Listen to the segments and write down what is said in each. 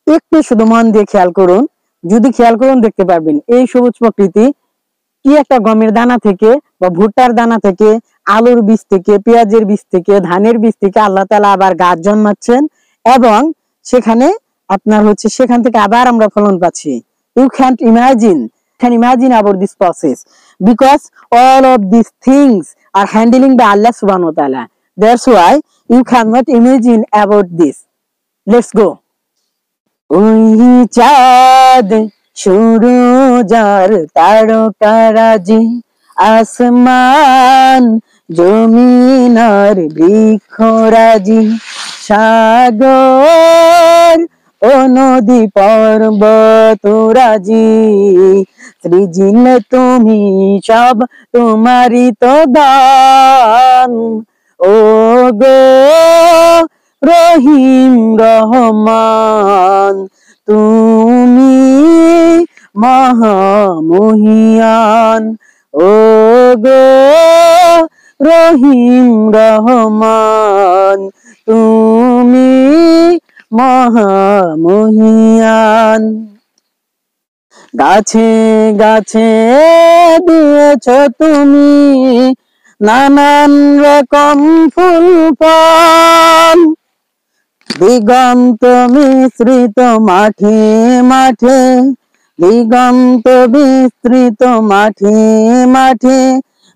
একটু শুধু মন দিয়ে খেয়াল করুন, যদি খেয়াল করুন দেখতে পারবেন এই সবুজ প্রকৃতি কি একটা গমের দানা থেকে বা ভুট্টার দানা থেকে, আলুর বীজ থেকে, পেঁয়াজের বীজ থেকে, ধানের বীজ থেকে আল্লাহ তাআলা আবার গাছ জন্মাচ্ছেন এবং সেখানে আপনার সেখান থেকে আবার আমরা ফলন পাচ্ছি। You can't imagine about this process because all of these things are handling by Allah subhanahu wa ta'ala. That's why you cannot imagine about this. Let's go. ওই চাঁদ সূরজ আর তারকারাজি, আসমান জমিন আর বৃক্ষরাজি, সাগর ও নদী পর্বতরাজি, সৃজিল তুমি সব তোমারই তো দান। ও গো রহিম রহমান, তুমি মহামহিয়ান। ও গো রহিম রহমান, তুমি মহামহিয়ান। গাছে গাছে দিয়েছ তুমি নানান রকম ফুল ফল, দিগন্ত মিশ্রিত মাঠে মাঠে, দিগন্ত বিস্তৃত মাঠে মাঠে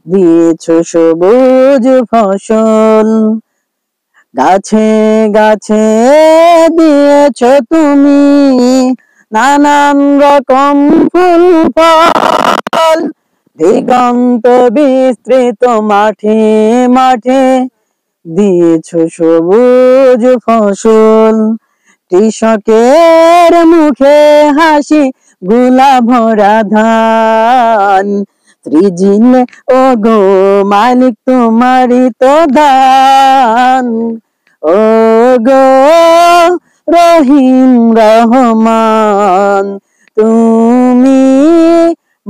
দিয়েছ সবুজ ফসল। গাছে গাছে দিয়েছ তুমি নানান রকম ফুল ফল, দিগন্ত বিস্তৃত মাঠে মাঠে দিয়েছ সবুজ ফসল। কৃষকের মুখে হাসি, গুলা ভরা ধান, সৃজিল ও গো মালিক তোমারই তো দান। ও গো রহিম রহমান, তুমি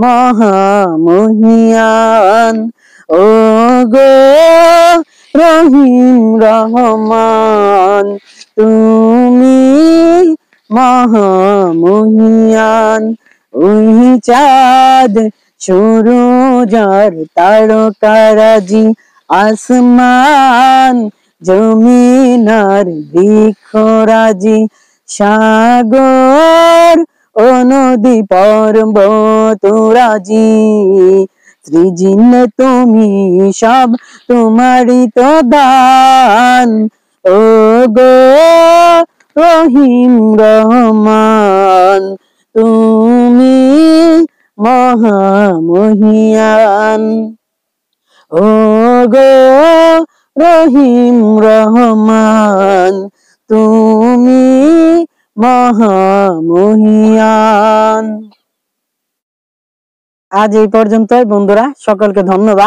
মহামহিয়ান। ও গো রহিম রহমান, তুমি মহামহিয়ান। ওই চাঁদ সূরজ আর তারকারাজি, আসমান জমিন আর বৃক্ষরাজি, সাগর ও নদী পর্বতরাজি, সৃজিল তুমি সব তোমারই তো দান। ও গো রহিম রহমান, তুমি মহামহিয়ান। ও গো রহিম রহমান, তুমি মহামহিয়ান। আজ এই পর্যন্তই বন্ধুরা, সকলকে ধন্যবাদ।